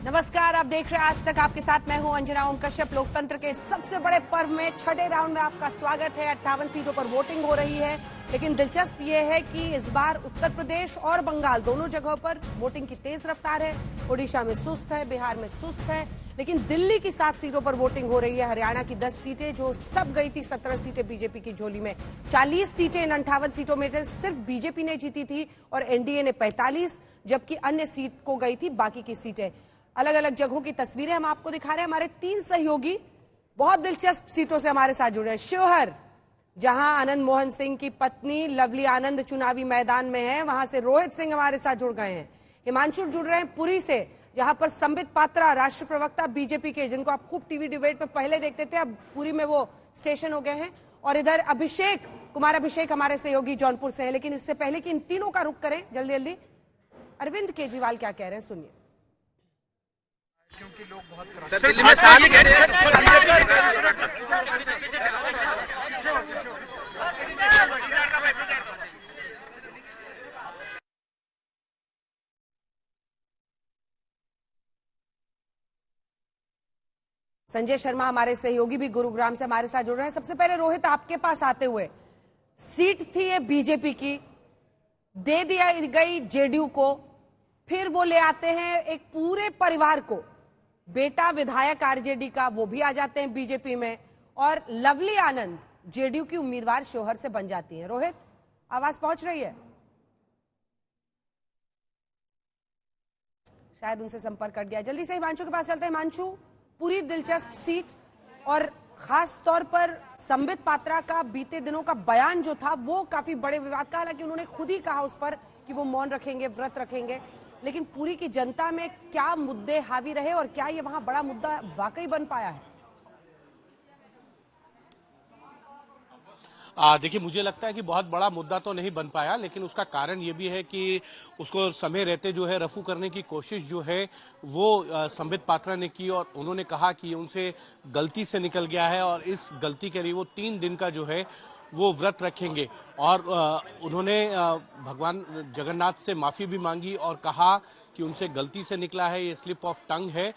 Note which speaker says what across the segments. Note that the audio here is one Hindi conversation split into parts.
Speaker 1: नमस्कार, आप देख रहे हैं आज तक। आपके साथ मैं हूं अंजना ओम कश्यप। लोकतंत्र के सबसे बड़े पर्व में छठे राउंड में आपका स्वागत है। 58 सीटों पर वोटिंग हो रही है, लेकिन दिलचस्प ये है कि इस बार उत्तर प्रदेश और बंगाल दोनों जगहों पर वोटिंग की तेज रफ्तार है। ओडिशा में सुस्त है, बिहार में सुस्त है, लेकिन दिल्ली की 7 सीटों पर वोटिंग हो रही है। हरियाणा की 10 सीटें जो सब गई थी, 17 सीटें बीजेपी की झोली में। 40 सीटें इन 58 सीटों में सिर्फ बीजेपी ने जीती थी और एनडीए ने 45, जबकि अन्य सीट को गई थी बाकी की सीटें। अलग अलग जगहों की तस्वीरें हम आपको दिखा रहे हैं। हमारे 3 सहयोगी बहुत दिलचस्प सीटों से हमारे साथ जुड़े हैं। शिवहर, जहां आनंद मोहन सिंह की पत्नी लवली आनंद चुनावी मैदान में है, वहां से रोहित सिंह हमारे साथ जुड़ गए हैं। हिमांशु जुड़ रहे हैं पुरी से, जहां पर संबित पात्रा, राष्ट्र प्रवक्ता बीजेपी के, जिनको आप खूब टीवी डिबेट में पहले देखते थे, अब पुरी में वो स्टेशन हो गए हैं। और इधर अभिषेक कुमार हमारे सहयोगी जौनपुर से हैं। लेकिन इससे पहले कि इन तीनों का रुख करें, जल्दी जल्दी अरविंद केजरीवाल क्या कह रहे हैं, सुनिए।
Speaker 2: क्योंकि लोग बहुत
Speaker 3: दिल्ली में
Speaker 1: संजय शर्मा हमारे सहयोगी भी गुरुग्राम से हमारे साथ जुड़ रहे हैं। सबसे पहले रोहित, आपके पास आते हुए, सीट थी ये बीजेपी की, दे दिया गई जेडीयू को, फिर वो ले आते हैं एक पूरे परिवार को, बेटा विधायक आरजेडी का, वो भी आ जाते हैं बीजेपी में, और लवली आनंद जेडीयू की उम्मीदवार शिवहर से बन जाती हैं। रोहित, आवाज पहुंच रही है? शायद उनसे संपर्क कट गया। जल्दी से हिमांशु के पास चलते हैं। हिमांशु, पूरी दिलचस्प सीट, और खास तौर पर संबित पात्रा का बीते दिनों का बयान जो था वो काफी बड़े विवाद का, हालांकि उन्होंने खुद ही कहा उस पर कि वो मौन रखेंगे, व्रत रखेंगे, लेकिन पूरी की जनता में क्या मुद्दे हावी रहे और क्या ये वहां बड़ा मुद्दा वाकई बन पाया है?
Speaker 3: देखिए, मुझे लगता है कि बहुत बड़ा मुद्दा तो नहीं बन पाया, लेकिन उसका कारण ये भी है कि उसको समय रहते जो है रफू करने की कोशिश जो है वो संबित पात्रा ने की, और उन्होंने कहा कि उनसे गलती से निकल गया है और इस गलती के लिए वो 3 दिन का जो है वो व्रत रखेंगे। और उन्होंने भगवान जगन्नाथ से माफी भी मांगी और कहा कि उनसे गलती से निकला है, ये स्लिप ऑफ टंग है,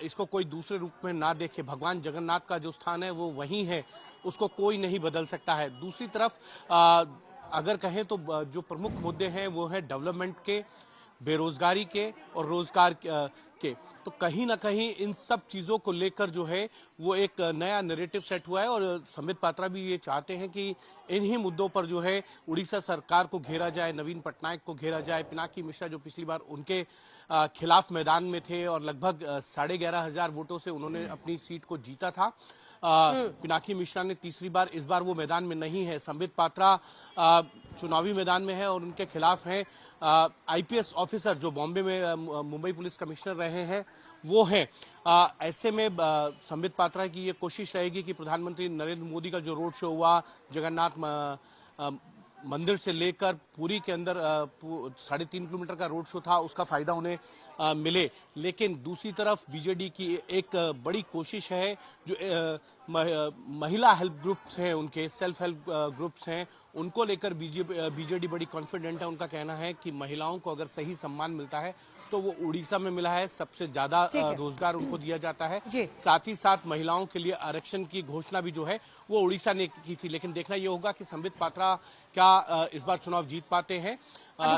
Speaker 3: इसको कोई दूसरे रूप में ना देखे। भगवान जगन्नाथ का जो स्थान है वो वहीं है, उसको कोई नहीं बदल सकता है। दूसरी तरफ अगर कहें तो जो प्रमुख मुद्दे हैं वो है डेवलपमेंट के, बेरोजगारी के और रोजगार के। तो कहीं ना कहीं इन सब चीजों को लेकर जो है वो एक नया नैरेटिव सेट हुआ है, और संबित पात्रा भी ये चाहते हैं कि इन्हीं मुद्दों पर जो है उड़ीसा सरकार को घेरा जाए, नवीन पटनायक को घेरा जाए। पिनाकी मिश्रा जो पिछली बार उनके खिलाफ मैदान में थे और लगभग 11,500 वोटों से उन्होंने अपनी सीट को जीता था, पिनाकी मिश्रा ने तीसरी बार, इस बार वो मैदान में नहीं है। संबित पात्रा चुनावी मैदान में है और उनके खिलाफ हैं आईपीएस ऑफिसर जो बॉम्बे में मुंबई पुलिस कमिश्नर रहे हैं, वो हैं। ऐसे में संबित पात्रा की ये कोशिश रहेगी कि प्रधानमंत्री नरेंद्र मोदी का जो रोड शो हुआ जगन्नाथ मंदिर से लेकर पुरी के अंदर 3.5 किलोमीटर का रोड शो था, उसका फायदा उन्हें मिले। लेकिन दूसरी तरफ बीजेडी की एक बड़ी कोशिश है, जो महिला हेल्प ग्रुप्स हैं, उनके सेल्फ हेल्प ग्रुप्स हैं, उनको लेकर बीजेडी बड़ी कॉन्फिडेंट है। उनका कहना है कि महिलाओं को अगर सही सम्मान मिलता है तो वो उड़ीसा में मिला है, सबसे ज्यादा रोजगार उनको दिया जाता है। साथ ही साथ महिलाओं के लिए आरक्षण की घोषणा भी जो है वो उड़ीसा ने की थी। लेकिन देखना ये होगा कि संबित पात्रा क्या इस बार चुनाव जीत पाते हैं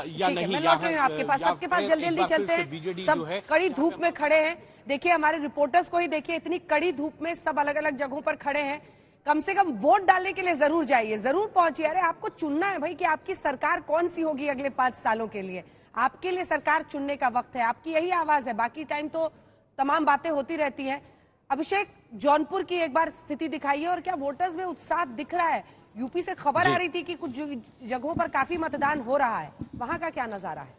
Speaker 3: या नहीं।
Speaker 1: मैं लौट रही हूँ आपके पास, सबके पास जल्दी जल्दी चलते हैं। सब कड़ी धूप में खड़े हैं। देखिए, हमारे रिपोर्टर्स को ही देखिए, इतनी कड़ी धूप में सब अलग अलग जगहों पर खड़े हैं। कम से कम वोट डालने के लिए जरूर जाइए, जरूर पहुंचिए। अरे आपको चुनना है भाई कि आपकी सरकार कौन सी होगी अगले 5 सालों के लिए। आपके लिए सरकार चुनने का वक्त है, आपकी यही आवाज है। बाकी टाइम तो तमाम बातें होती रहती हैं। अभिषेक, जौनपुर की एक बार स्थिति दिखाइए, और क्या वोटर्स में उत्साह दिख रहा है? यूपी से खबर आ रही थी कि कुछ जगहों पर काफी मतदान हो रहा है, वहां का क्या नजारा है?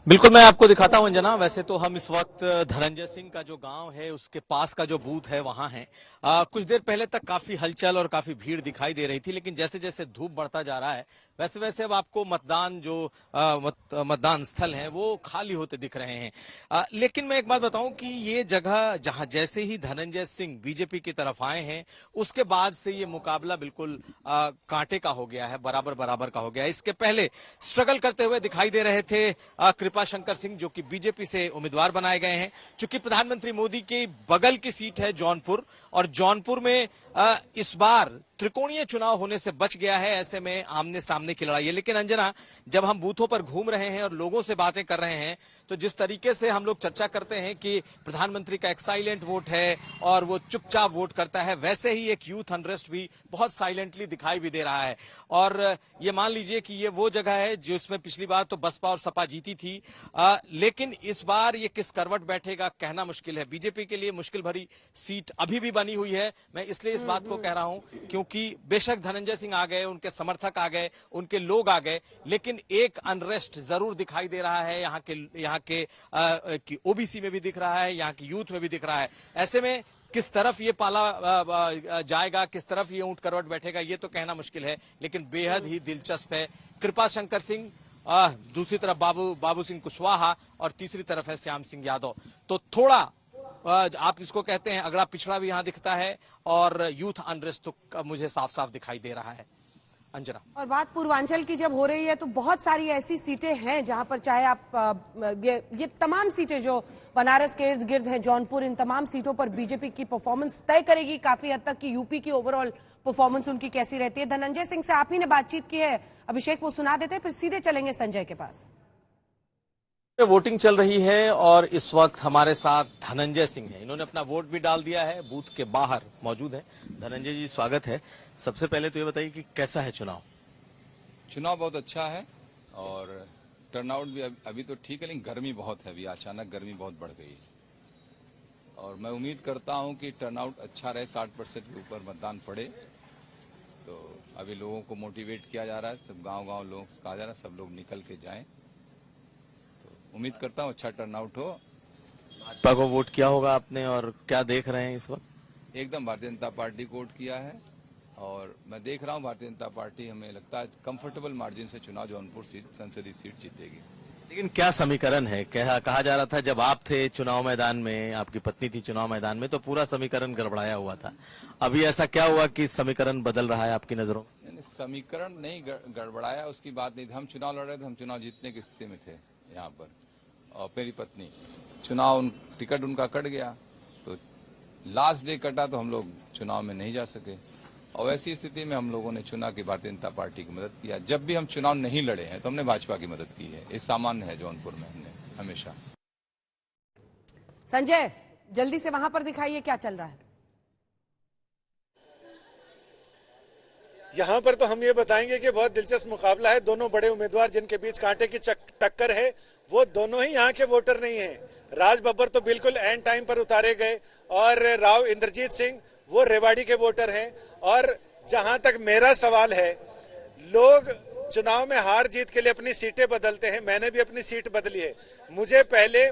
Speaker 2: बिल्कुल, मैं आपको दिखाता हूं अंजना। वैसे तो हम इस वक्त धनंजय सिंह का जो गांव है उसके पास का जो बूथ है वहां है। कुछ देर पहले तक काफी हलचल और काफी भीड़ दिखाई दे रही थी, लेकिन जैसे जैसे धूप बढ़ता जा रहा है वैसे वैसे अब आपको मतदान जो मतदान स्थल हैं वो खाली होते दिख रहे हैं। लेकिन मैं एक बात बताऊं कि ये जगह जहां जैसे ही धनंजय सिंह बीजेपी की तरफ आए हैं उसके बाद से ये मुकाबला बिल्कुल कांटे का हो गया है, बराबर बराबर का हो गया है। इसके पहले स्ट्रगल करते हुए दिखाई दे रहे थे कृपा शंकर सिंह, जो कि बीजेपी से उम्मीदवार बनाए गए हैं। चूंकि प्रधानमंत्री मोदी के बगल की सीट है जौनपुर, और जौनपुर में इस बार त्रिकोणीय चुनाव होने से बच गया है, ऐसे में आमने सामने की लड़ाई है। लेकिन अंजना, जब हम बूथों पर घूम रहे हैं और लोगों से बातें कर रहे हैं, तो जिस तरीके से हम लोग चर्चा करते हैं कि प्रधानमंत्री का एक साइलेंट वोट है और वो चुपचाप वोट करता है, वैसे ही एक यूथ अनरेस्ट भी बहुत साइलेंटली दिखाई भी दे रहा है। और ये मान लीजिए कि ये वो जगह है जिसमें पिछली बार तो बसपा और सपा जीती थी, लेकिन इस बार ये किस करवट बैठेगा कहना मुश्किल है। बीजेपी के लिए मुश्किल भरी सीट अभी भी बनी हुई है। मैं इसलिए इस बात को कह रहा हूं क्योंकि बेशक धनंजय सिंह आ गए, उनके समर्थक आ गए, उनके लोग आ गए, लेकिन एक अनरेस्ट जरूर दिखाई दे रहा है। यहाँ के ओबीसी में भी दिख रहा है, यहाँ की यूथ में भी दिख रहा है। ऐसे में किस तरफ ये पाला जाएगा, किस तरफ ये ऊंट करवट बैठेगा, ये तो कहना मुश्किल है, लेकिन बेहद ही दिलचस्प है। कृपा शंकर सिंह, दूसरी तरफ बाबू सिंह कुशवाहा, और तीसरी तरफ है श्याम सिंह यादव। तो थोड़ा आप इसको कहते हैं अगड़ा पिछड़ा भी यहां दिखता है, और यूथ अनरेस्ट तो मुझे साफ साफ दिखाई दे रहा है। अंजना, और
Speaker 1: बात पूर्वांचल की जब हो रही है तो बहुत सारी ऐसी सीटें हैं जहां पर चाहे आप ये तमाम सीटें जो बनारस के इर्द गिर्द हैं, जौनपुर, इन तमाम सीटों पर बीजेपी की परफॉर्मेंस तय करेगी काफी हद तक कि यूपी की ओवरऑल परफॉर्मेंस उनकी कैसी रहती है। धनंजय सिंह से आप ही ने बातचीत की है, अभिषेक वो सुना देते, फिर सीधे चलेंगे संजय के पास।
Speaker 2: वोटिंग चल रही है और इस वक्त हमारे साथ धनंजय सिंह हैं। इन्होंने अपना वोट भी डाल दिया है, बूथ के बाहर मौजूद है। धनंजय जी, स्वागत है। सबसे पहले तो ये बताइए कि कैसा है चुनाव?
Speaker 4: चुनाव बहुत अच्छा है और टर्नआउट भी अभी तो ठीक है, लेकिन गर्मी बहुत है, अभी अचानक गर्मी बहुत बढ़ गई है। और मैं उम्मीद करता हूं कि टर्नआउट अच्छा रहे, 60% के ऊपर मतदान पड़े। तो अभी लोगों को मोटिवेट किया जा रहा है, सब गांव-गांव लोगों को कहा जा रहा है सब लोग निकल के जाएं। उम्मीद करता हूँ अच्छा टर्नआउट हो।
Speaker 2: भाजपा को वोट किया होगा आपने, और क्या देख रहे हैं इस वक्त?
Speaker 4: एकदम भारतीय जनता पार्टी को वोट किया है, और मैं देख रहा हूँ भारतीय जनता पार्टी, हमें लगता है कंफर्टेबल मार्जिन से चुनाव जौनपुर संसदीय सीट जीतेगी।
Speaker 2: लेकिन क्या समीकरण है? कहा जा रहा था जब आप थे चुनाव मैदान में, आपकी पत्नी थी चुनाव मैदान में, तो पूरा समीकरण गड़बड़ाया हुआ था। अभी ऐसा क्या हुआ कि समीकरण बदल रहा है आपकी नजरों में?
Speaker 4: समीकरण नहीं गड़बड़ाया, उसकी बात नहीं। हम चुनाव लड़ रहे थे, हम चुनाव जीतने की स्थिति में थे यहाँ पर, और मेरी पत्नी चुनाव टिकट उनका कट गया, तो लास्ट डे कटा तो हम लोग चुनाव में नहीं जा सके। और ऐसी स्थिति में हम लोगों ने चुना कि भारतीय जनता पार्टी की मदद किया। जब भी हम चुनाव नहीं लड़े हैं तो हमने भाजपा की मदद की है, ये सामान्य है जौनपुर में हमने हमेशा।
Speaker 1: संजय, जल्दी से वहां पर दिखाइए क्या चल रहा है।
Speaker 5: यहाँ पर तो हम ये बताएंगे कि बहुत दिलचस्प मुकाबला है। दोनों बड़े उम्मीदवार जिनके बीच कांटे की टक्कर है, वो दोनों ही यहाँ के वोटर नहीं हैं। राज बब्बर तो बिल्कुल एंड टाइम पर उतारे गए, और राव इंद्रजीत सिंह वो रेवाड़ी के वोटर हैं। और जहां तक मेरा सवाल है, लोग चुनाव में हार जीत के लिए अपनी सीटें बदलते हैं। मैंने भी अपनी सीट बदली है। मुझे पहले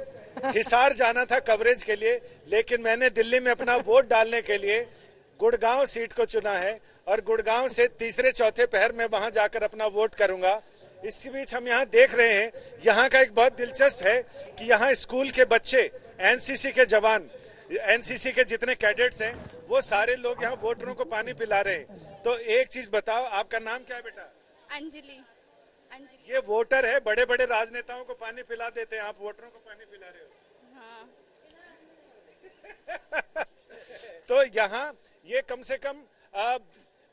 Speaker 5: हिसार जाना था कवरेज के लिए, लेकिन मैंने दिल्ली में अपना वोट डालने के लिए गुड़गांव सीट को चुना है, और गुड़गांव से तीसरे चौथे पहर में वहां जाकर अपना वोट करूंगा। इसी बीच हम यहाँ देख रहे हैं, यहाँ का एक बहुत दिलचस्प है कि यहाँ स्कूल के बच्चे, एनसीसी के जवान, एनसीसी के जितने कैडेट्स हैं, वो सारे लोग यहाँ वोटरों को पानी पिला रहे हैं। तो एक चीज बताओ, आपका नाम क्या है बेटा?
Speaker 6: अंजलि।
Speaker 5: ये वोटर है, बड़े बड़े राजनेताओं को पानी पिला देते हैं, आप वोटरों को पानी पिला रहे हो। हाँ। तो यहाँ ये कम से कम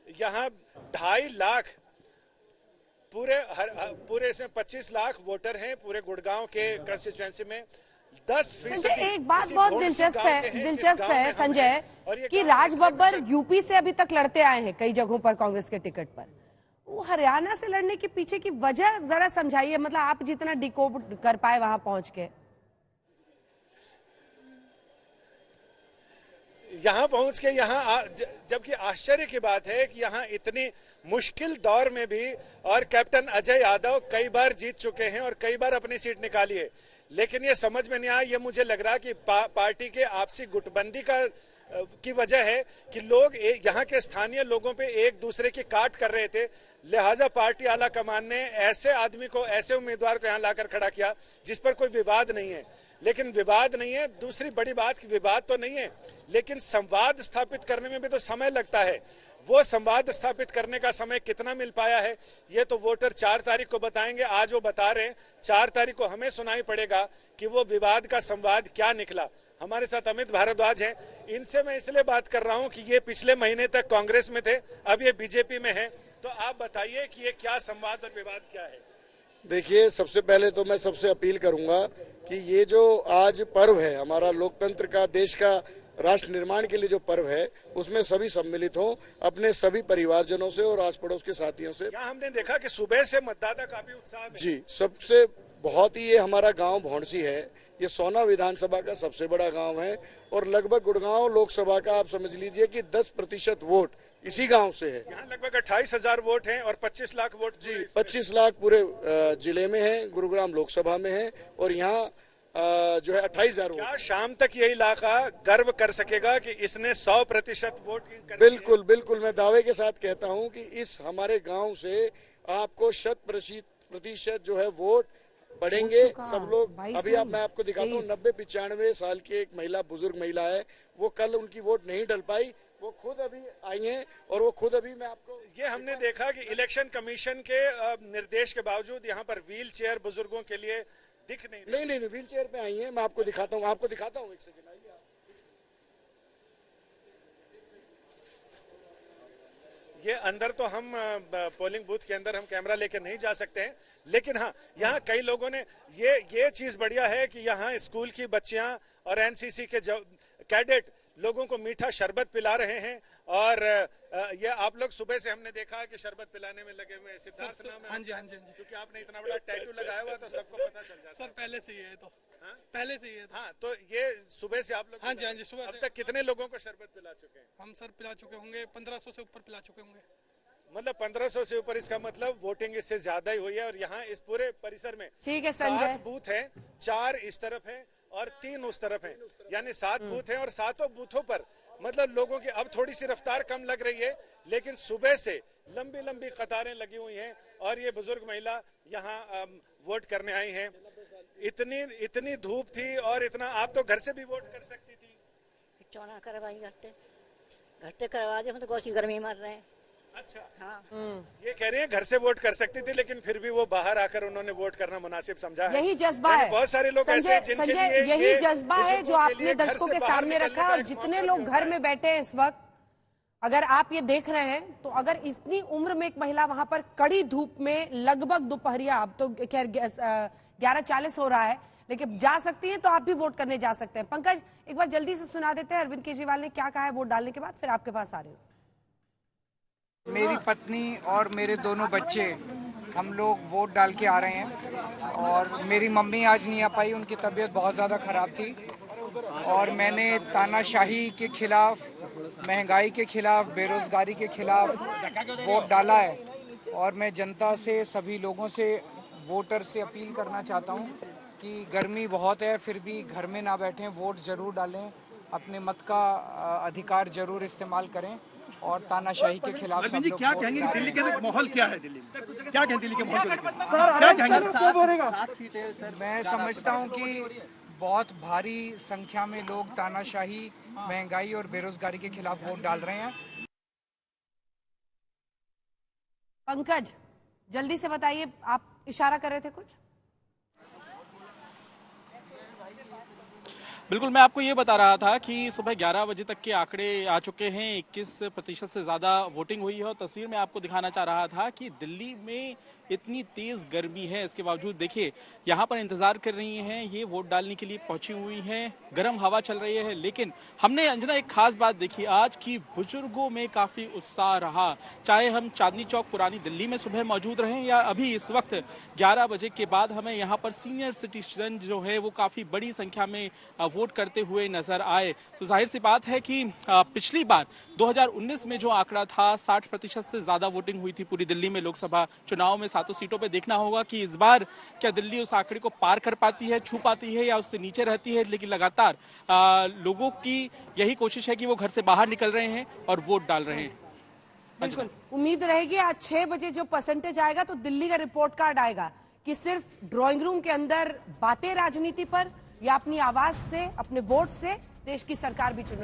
Speaker 5: यहाँ 2.5 लाख पूरे इसमें 25 लाख वोटर हैं पूरे गुड़गांव के कंस्टिट्यूएंसी में। 10%।
Speaker 1: एक बात बहुत दिलचस्प है संजय, कि राज बब्बर यूपी से अभी तक लड़ते आए हैं कई जगहों पर कांग्रेस के टिकट पर। वो हरियाणा से लड़ने के पीछे की वजह जरा समझाइए, मतलब आप जितना डिकोड कर पाए वहां पहुंच के।
Speaker 5: यहाँ पहुंच के यहाँ, जबकि आश्चर्य की बात है कि यहाँ इतनी मुश्किल दौर में भी, और कैप्टन अजय यादव कई बार जीत चुके हैं और कई बार अपनी सीट निकाली है, लेकिन ये समझ में नहीं आया। ये मुझे लग रहा कि पार्टी के आपसी गुटबंदी की वजह है कि लोग यहाँ के स्थानीय लोगों पे एक दूसरे की काट कर रहे थे, लिहाजा पार्टी आला कमान ने ऐसे आदमी को, ऐसे उम्मीदवार को यहाँ लाकर खड़ा किया जिस पर कोई विवाद नहीं है। लेकिन विवाद नहीं है, दूसरी बड़ी बात कि विवाद तो नहीं है, लेकिन संवाद स्थापित करने में भी तो समय लगता है। वो संवाद स्थापित करने का समय कितना मिल पाया है ये तो वोटर 4 तारीख को बताएंगे। आज वो बता रहे हैं, 4 तारीख को हमें सुनाई पड़ेगा कि वो विवाद का संवाद क्या निकला। हमारे साथ अमित भारद्वाज हैं, इनसे मैं इसलिए बात कर रहा हूं कि ये पिछले महीने तक कांग्रेस में थे, अब ये बीजेपी में हैं, तो आप बताइए कि ये क्या संवाद और विवाद क्या है।
Speaker 6: देखिए, सबसे पहले तो मैं सबसे अपील करूंगा कि ये जो आज पर्व है हमारा लोकतंत्र का, देश का राष्ट्र निर्माण के लिए जो पर्व है, उसमें सभी सम्मिलित हों, अपने सभी परिवारजनों से और आस पड़ोस के साथियों से।
Speaker 5: यहाँ हमने देखा कि सुबह से मतदाता काफी उत्साह में।
Speaker 6: जी, सबसे बहुत ही, ये हमारा गांव भौंडसी है, ये सोना विधानसभा का सबसे बड़ा गांव है और लगभग गुड़गांव लोकसभा का आप समझ लीजिए कि 10% वोट इसी गांव से है।
Speaker 5: यहाँ लगभग 28,000 वोट हैं और 25 लाख वोट।
Speaker 6: जी, 25 लाख पूरे जिले में है, गुरुग्राम लोकसभा में है और यहाँ जो है 28,000 वोट।
Speaker 5: क्या शाम तक ये इलाका गर्व कर सकेगा कि इसने 100% वोट?
Speaker 6: बिल्कुल बिल्कुल, मैं दावे के साथ कहता हूं कि इस हमारे गांव से आपको 100% जो है वोट बढ़ेंगे सब लोग। अभी मैं आपको दिखाता हूँ, 90-95 साल की एक महिला, बुजुर्ग महिला है, वो कल उनकी वोट नहीं डल पाई, वो खुद अभी आई हैं और वो खुद अभी, मैं आपको,
Speaker 5: ये हमने देखा कि इलेक्शन कमीशन के निर्देश के बावजूद यहाँ पर व्हील चेयर बुजुर्गों के लिए दिख नहीं
Speaker 6: व्हील चेयर पे आई हैं। मैं आपको दिखाता हूँ, एक सेकंड आइए।
Speaker 5: ये अंदर तो हम पोलिंग बूथ के अंदर हम कैमरा लेके नहीं जा सकते हैं, लेकिन हाँ, यहाँ कई लोगों ने ये चीज बढ़िया है कि यहाँ स्कूल की बच्चियां और एनसीसी के कैडेट लोगों को मीठा शरबत पिला रहे हैं। और ये आप लोग सुबह से हमने देखा कि शरबत पिलाने में लगे हुए। सिद्धार्थ नाम है।
Speaker 7: हाँ जी।
Speaker 5: क्योंकि आपने इतना बड़ा टैटू लगाया हुआ तो सबको पता चल जाता है।
Speaker 7: सर पहले से ही है, तो पहले से ही है।
Speaker 5: हाँ, तो ये सुबह से आप लोग?
Speaker 7: हाँ जी, सुबह।
Speaker 5: अब तक कितने लोगों को शरबत पिला चुके हैं?
Speaker 7: हम सर पिला चुके होंगे 1500 से ऊपर पिला चुके होंगे।
Speaker 5: मतलब 1500 से ऊपर, इसका मतलब वोटिंग इससे ज्यादा ही हुई है। और यहाँ इस पूरे परिसर में
Speaker 1: ठीक है संजय,
Speaker 5: 7 बूथ है, 4 इस तरफ है और 3 उस तरफ है, यानी 7 बूथ हैं और 7 बूथों पर मतलब लोगों की अब थोड़ी सी रफ्तार कम लग रही है, लेकिन सुबह से लंबी लंबी कतारें लगी हुई हैं और ये बुजुर्ग महिला यहाँ वोट करने आई हैं। इतनी धूप थी और इतना, आप तो घर से भी वोट कर सकती थी।
Speaker 8: चौना करवाई घर पे करवा दे, हम तो कौन गर्मी मर रहे हैं।
Speaker 5: अच्छा,
Speaker 8: हाँ।
Speaker 5: ये कह रहे हैं घर से वोट कर सकती थी, लेकिन फिर भी वो बाहर आकर उन्होंने वोट करना मुनासिब समझा है।
Speaker 1: यही जज्बा है।
Speaker 5: बहुत सारे लोग ऐसे हैं जिनके लिए
Speaker 1: यही जज्बा है जो आपने दर्शकों के सामने रखा है। और जितने लोग घर में बैठे हैं इस वक्त, अगर आप ये देख रहे हैं, तो अगर इतनी उम्र में एक महिला वहां पर कड़ी धूप में लगभग दोपहरिया, अब तो खैर 11:40 हो रहा है, लेकिन जा सकती हैं तो आप भी वोट करने जा सकते हैं। पंकज, एक बार जल्दी से सुना देते हैं अरविंद केजरीवाल ने क्या कहा है वोट डालने के बाद, फिर आपके पास आ रही हूँ।
Speaker 9: मेरी पत्नी और मेरे दोनों बच्चे, हम लोग वोट डाल के आ रहे हैं और मेरी मम्मी आज नहीं आ पाई, उनकी तबीयत बहुत ज़्यादा ख़राब थी। और मैंने तानाशाही के खिलाफ, महंगाई के खिलाफ, बेरोजगारी के खिलाफ वोट डाला है। और मैं जनता से, सभी लोगों से, वोटर से अपील करना चाहता हूं कि गर्मी बहुत है, फिर भी घर में ना बैठें, वोट जरूर डालें, अपने मत का अधिकार जरूर इस्तेमाल करें और तानाशाही के खिलाफ सब लोग
Speaker 10: क्या कहेंगे? दिल्ली के माहौल क्या है? दिल्ली में क्या कहें? दिल्ली के माहौल क्या कहेंगे?
Speaker 9: मैं समझता हूं कि बहुत भारी संख्या में लोग तानाशाही, महंगाई और बेरोजगारी के खिलाफ वोट डाल रहे हैं।
Speaker 1: पंकज, जल्दी से बताइए, आप इशारा कर रहे थे कुछ?
Speaker 10: बिल्कुल, मैं आपको ये बता रहा था कि सुबह 11 बजे तक के आंकड़े आ चुके हैं, 21% से ज़्यादा वोटिंग हुई है। और तस्वीर में आपको दिखाना चाह रहा था कि दिल्ली में इतनी तेज़ गर्मी है, इसके बावजूद देखिए यहाँ पर इंतज़ार कर रही हैं, ये वोट डालने के लिए पहुँची हुई हैं, गर्म हवा चल रही है। लेकिन हमने अंजना एक खास बात देखी आज की, बुजुर्गों में काफ़ी उत्साह रहा। चाहे हम चांदनी चौक पुरानी दिल्ली में सुबह मौजूद रहें या अभी इस वक्त 11 बजे के बाद हमें यहाँ पर सीनियर सिटीजन जो है वो काफ़ी बड़ी संख्या में वोट करते हुए नजर आए। तो जाहिर सी बात है कि पिछली बार 2019 में जो आंकड़ा था 60% से ज्यादा वोटिंग हुई थी पूरी दिल्ली में लोकसभा चुनाव में 7 सीटों पे। देखना होगा कि इस बार क्या दिल्ली उस आंकड़े को पार कर पाती है, छू पाती है या उससे नीचे रहती है। लेकिन लगातार लोगों की यही कोशिश है कि वो घर से बाहर निकल रहे हैं और वोट डाल रहे हैं।
Speaker 1: बिल्कुल उम्मीद रहेगी आज 6 बजे जो परसेंटेज आएगा तो दिल्ली का रिपोर्ट कार्ड आएगा कि सिर्फ ड्राइंग रूम के अंदर बातें राजनीति पर या अपनी आवाज से, अपने वोट से देश की सरकार भी चुन रही है।